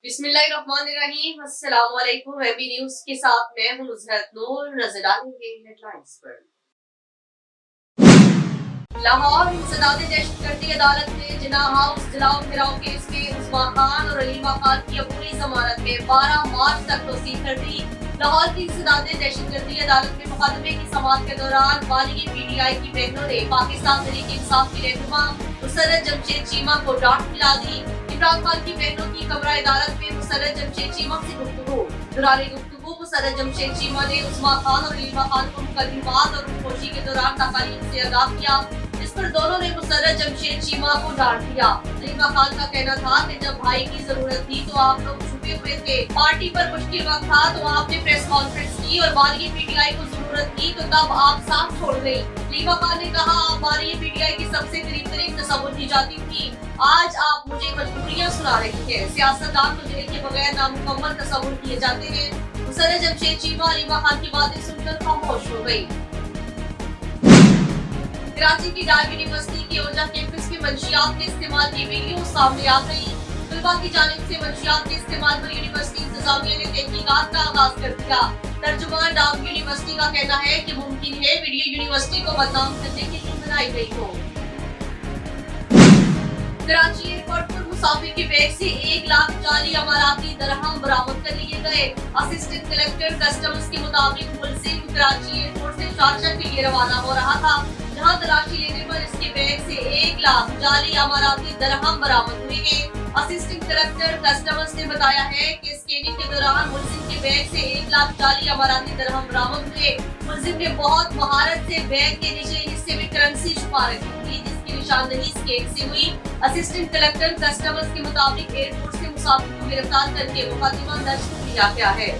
बिस्मिल्लाहिर्रहमानिर्रहीम। अस्सलाम वालेकुम। एबी न्यूज के साथ मैं हूं नुज़रत नूर। नजर डालेंगे हेडलाइंस पर। लाहौर इंसदाद दहशतगर्दी अदालत में जिन्ना हाउस जलाओ घिराव केस में उस्मा खान और अलीमा खान की अबूरी जमानत में 12 मार्च तक तोसीक कर दी। लाहौर की इंसदाद दहशतगर्दी अदालत में मुकदमे की समाअत के दौरान बालिगी PTI की बहनों ने पाकिस्तान तहरीक इंसाफ की रहनुमा मुसर्रत जमशेद चीमा को डांट मिला दी। इमरान खान की बहनों की कमरा अदालत में मुसर्रत जमशेद चीमा से गुफ्तगू। दौरान गुफ्तगू मुसर्रत जमशेद चीमा ने उस्मा खान और अलीमा खान को मुकदमात और रुपोशी के दौरान तकालीफ से आगाह किया, जिस पर दोनों ने मुसर्रत जमशेद चीमा को डांट दिया। अलीमा खान का कहना था कि जब भाई की जरूरत थी तो आप लोग छुपे हुए थे, पार्टी पर मुश्किल वक्त था तो आपने प्रेस कॉन्फ्रेंस की, और बालिगी PTI को जरूरत थी तो तब आप साथ छोड़ गई। अलीमा खान ने कहा, आप बालिगी PTI की सबसे करीब तरीन तस्वुर की जाती थी, आज आप मुझे मजबूरियां सुना रही हैं। सियासतदान को जेल के बगैर नामुकम्मल तस्वुर किए जाते हैं। मुसर्रत जमशेद चीमा अलीमा खान की बातें सुनकर खामोश हो गई। कराची की डाइव यूनिवर्सिटी के ओजा कैंपस में मंशियात के इस्तेमाल की वीडियो सामने आ गई। तलबा की जानिब से मंशियात के इस्तेमाल पर यूनिवर्सिटी इंतजामिया ने तहकीकात का आगाज कर दिया। तर्जुमान डाइव यूनिवर्सिटी का कहना है कि मुमकिन है वीडियो यूनिवर्सिटी को बदनाम करने के लिए बनाई गई हो। कराची एयरपोर्ट पर मुसाफिर के बैग से 1 लाख जाली अमाराती दरहम बरामद कर लिए गए। असिस्टेंट कलेक्टर कस्टम्स के मुताबिक मुलजिम कराची एयरपोर्ट से शारजा के लिए रवाना हो रहा था, जहां तलाशी लेने पर इसके बैग से 1 लाख जाली अमाराती दरहम बरामद हुए हैं। असिस्टेंट कलेक्टर कस्टम्स ने बताया है कि स्कैनिंग के दौरान मुलजिम के बैग से 1 लाख जाली अमाराती दरहम बरामद हुए। मुलजिम ने बहुत महारत से बैग के निचले हिस्से में करेंसी छुपा रखी थी, जिसकी निशानदही स्केल से हुई। असिस्टेंट कलेक्टर कस्टम्स के मुताबिक एयरपोर्ट से मुसाफिर को गिरफ्तार करके मुकदमा दर्ज किया गया है।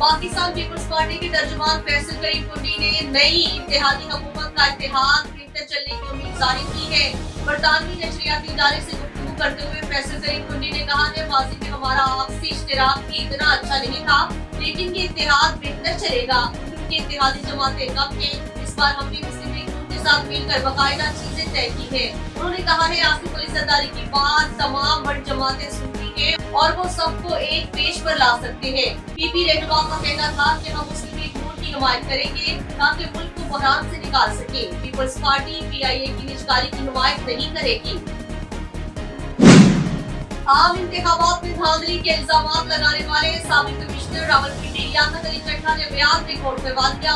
पाकिस्तान पीपल्स पार्टी के तर्जुमान फैसल करीम कुंडी ने नई इत्तेहादी हुकूमत का इत्तेहाद बेहतर चलने की उम्मीद जाहिर की है। बरतानवी नशरियाती इदारे से गुफ्तगू करते हुए फैसल करीम कुंडी ने कहा कि माजी में हमारा आपसी इश्तिराक भी इतना अच्छा नहीं था, लेकिन ये इत्तेहाद बेहतर चलेगा क्योंकि इत्तेहादी जमातें कम हैं। इस बार हमने मुस्लिम लीग के साथ मिलकर बाकायदा चीजें तय की है। उन्होंने कहा है, आसिफ अली जरदारी की बात तमाम बड़ी जमातें सुनती है और वो सबको एक पेज पर ला सकते हैं। PP रहनुमा का कहना था कि हम मुस्लिम लीग नून की हिमायत करेंगे ताकि मुल्क को बहरान से निकाल सके। पीपल्स पार्टी PIA की निजकारी की हिमायत नहीं करेगी। आम इंतखाबात में धांधली के इल्जामात लगाने वाले साबिक कमिश्नर रावलपिंडी लियाकत अली चड्ढा ने बयान रिकॉर्ड करवा दिया।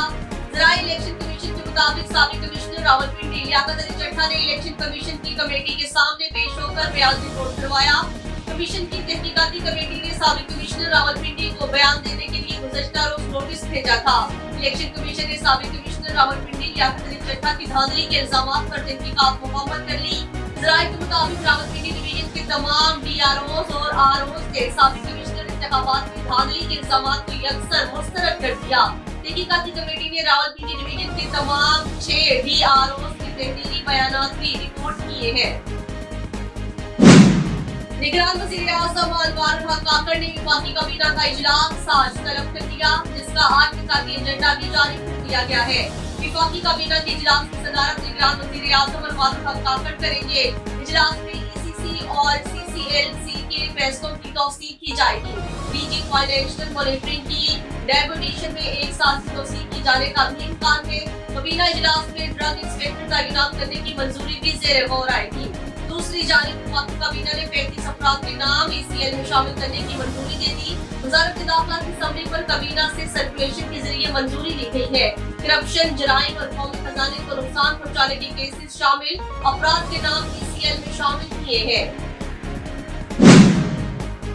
ज़राई इलेक्शन कमीशन के मुताबिक साबिक कमिश्नर रावलपिंडी लियाकत अली चड्ढा ने इलेक्शन कमीशन की कमेटी के सामने पेश होकर बयान रिकॉर्ड करवाया। कमीशन की तहकीकाती कमेटी ने साबिक कमिश्नर रावलपिंडी को बयान देने के लिए गुज़श्ता रोज नोटिस भेजा था। इलेक्शन कमीशन ने साबिक कमिश्नर रावलपिंडी लियाकत अली चड्ढा की धांधली के इल्जामात पर तहकीकात मुकम्मल कर ली। ज़राई के मुताबिक रावलपिंडी डिवीजन के तमाम DROs और ROs के साबिक कमिश्नर इंतखाबात में धांधली के इल्जामात को यकसर मुस्तरद कर दिया। तहकीकाती कमेटी ने रावलपिंडी डिवीजन के तमाम 6 DROs के तहरीरी बयानात भी रिपोर्ट किए हैं। निगरान वज़ीर आज़म अनवारुल हक काकड़ ने वफाकी काबीना का इजलास आज तलब कर दिया, जिसका आज वफाकी एजेंडा भी जारी कर दिया गया है। वफाकी काबीना के इजलास की सदारत निगरान वज़ीर आज़म अनवारुल हक काकड़ करेंगे। इजलास में ECC और CCLC के फैसलों की तौसीक की जाएगी। DG फाइनेंशियल मॉनिटरिंग की डेपुटेशन में 1 साल की तौसीक की जाने का भी इम्कान है। काबीना इजलास में ड्रग इंस्पेक्टर तैनात करने की मंजूरी भी ज़ेर गौर आएगी। दूसरी जानिब वफाकी काबीना ने 35 अफराद के नाम ACL में शामिल करने की मंजूरी दे दी। वज़ारत दाखिला की समरी पर काबीना से सर्कुलेशन के जरिए मंजूरी ली गई है। करप्शन, जराइम और कौमी खजाने को नुकसान पहुंचाने के केसेस शामिल अफराद के नाम ACL में शामिल किए हैं।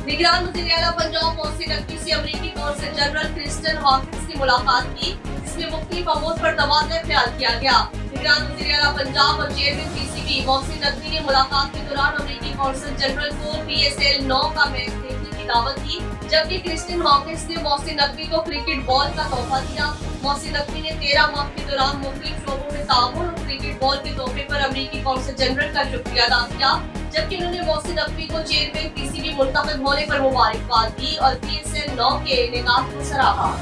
निगरान वज़ीर आला पंजाब मोहसिन नकवी से अमरीकी कौंसल जनरल क्रिस्टन हॉकिंस की मुलाकात की, जिसमें मुख्तलिफ अमूर पर तबादला ख्याल किया गया। निगरान वज़ीर आला पंजाब और चेयरमैन PCB मोहसिन नकवी ने मुलाकात के दौरान अमरीकी कौंसल जनरल को PSL 9 का मैच देखने की दावत दी, जबकि क्रिस्टन हॉकिंस ने मोहसिन नकवी को क्रिकेट बॉल का तोहफा दिया। मोहसिन नकवी ने 13 माह के दौरान मुख्तलिफ शोबों में ताउन और क्रिकेट बॉल के तोहफे पर अमरीकी कौंसल जनरल का शुक्रिया अदा किया, जबकि उन्होंने मोहसिन नकवी को चेयरमैन PCB मुंतखब होने पर मुबारकबाद दी और PSL 9 के इनेकाद को सराहा।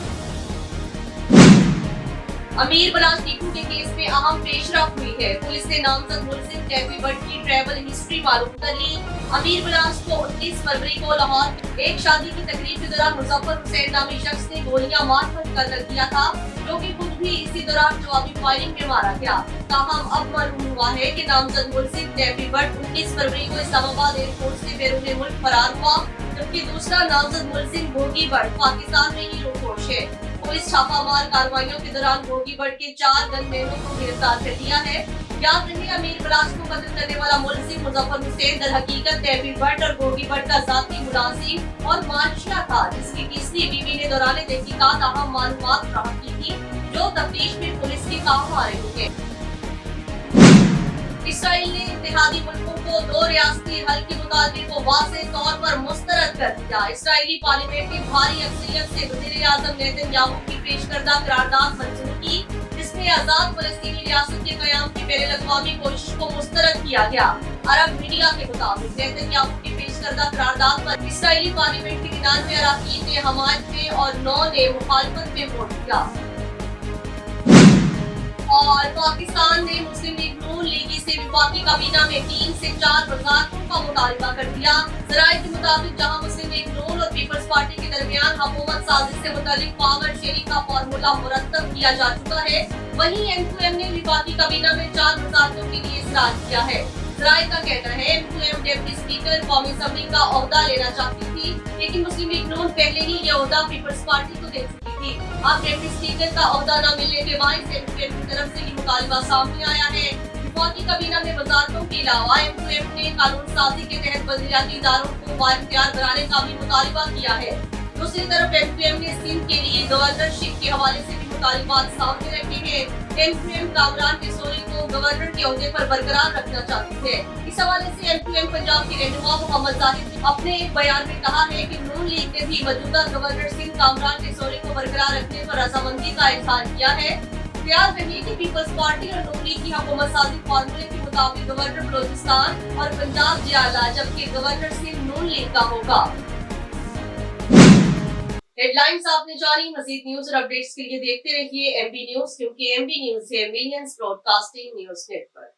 अमीर बनास टीपू के केस में अहम पेशरफ हुई है। पुलिस ने नामजद मुलजिम कैफी भट्ट की ट्रैवल हिस्ट्री मालूम कर ली। अमीर बिलास को 29 फरवरी को लाहौर एक शादी की तकरीब के दौरान मुजफ्फर हुसैन नामी शख्स ने गोलियां मारकर कत्ल किया था, जो कि खुद भी इसी दौरान जवाबी फायरिंग में मारा गया। ताहम अब मालूम हुआ है कि नामजद मुल्जिम टैफी भट्ट 19 फरवरी को इस्लामाबाद एयरपोर्ट से बैरून मुल्क फरार हुआ, जबकि दूसरा नामजद मुल्जिम भोगी भट्ट पाकिस्तान में ही रुकोश है। पुलिस छापामार कार्रवाइयों के दौरान भोगी भट्ट के 4 गनमैनों को गिरफ्तार कर लिया है। याद रहे, अमीर बिलास को कत्ल करने वाला मुल्जिम मुजफ्फर हुसैन दर हकीकत टैफी भट्ट और भोगी भट्ट का जाती मुलाजिम और मानशिया था, जिसकी तीसरी बीवी ने दौरान तहकीकात अहम मालूमात फराहम की थी, जो तफ्तीश में पुलिस के काम आ रही है। इसराइल ने इत्तेहादी मुल्कों को 2 रियासती हल के मुतालबे को वाज़ेह तौर पर मुस्तरद कर दिया। इसराइली पार्लियामेंट ने भारी अक्सरियत से वज़ीर आज़म नेतन्याहू की पेश करदा करारदाद मंजूर की, जिसमें आजाद फलस्तीनी रियासत के क़याम की बैनुल-अक़वामी कोशिश को मुस्तरद किया गया। अरब मीडिया के मुताबिक नेतन्याहू की पेश करदा करारदाद पर इसराइली पार्लियामेंट के 99 अरकान ने हमायत में और 9 ने मुखालफत में वोट दिया। और पाकिस्तान ने मुस्लिम लीग नून लीगी से वफाकी काबीना में 3 से 4 वज़ारतों का मुतालबा कर दिया। ज़राए के मुताबिक जहां मुस्लिम लीग नून और पीपल्स पार्टी के दरमियान हुकूमत साजिश से मुतालिक पावर शेयरिंग का फार्मूला मुरतब किया जा चुका है, वहीं M2M ने वफाकी काबीना में 4 वज़ारतों के लिए इसरार किया है। ज़राए का कहना है M2M डिप्टी स्पीकर कौमी असम्बली का ओहदा लेना चाहती थी, लेकिन मुस्लिम लीग नून पहले ही ये ओहदा पीपल्स पार्टी को दे चुकी थी। अब डिप्टी स्पीकर का ओहदा न मिलने के बायस M2M की तरफ से ये मुतालबा सामने आया है। वफाकी काबीना में वज़ारतों के अलावा M2M ने कानून साजी के तहत बलदियाती इदारों को बाइख्तियार बनाने का भी मुतालबा किया है। दूसरी तरफ M2M ने सिंध के लिए गवर्नरशिप के हवाले से भी मुतालबात सामने रखे हैं। M2M कामरान किशोरी को गवर्नर के ओहदे पर बरकरार रखना चाहती है। इस हवाले से M2M पंजाब के रहनुमा मोहम्मद जाहिद ने अपने एक बयान में कहा है कि नून लीग ने भी मौजूदा गवर्नर सिंध कामरान किशोरी को बरकरार रखने पर रजामंदी का इजहार किया है। याद रखिए कि पीपल्स पार्टी और नून लीग की हुकूमत साजी फार्मूले के मुताबिक गवर्नर बलोचिस्तान और पंजाब जियाला, जबकि गवर्नर सिंध नून लीग का होगा। हेडलाइंस आपने जानी। मजीद न्यूज और अपडेट्स के लिए देखते रहिए MB न्यूज, क्योंकि MB न्यूज है मिलियंस ब्रॉडकास्टिंग न्यूज नेटवर्क।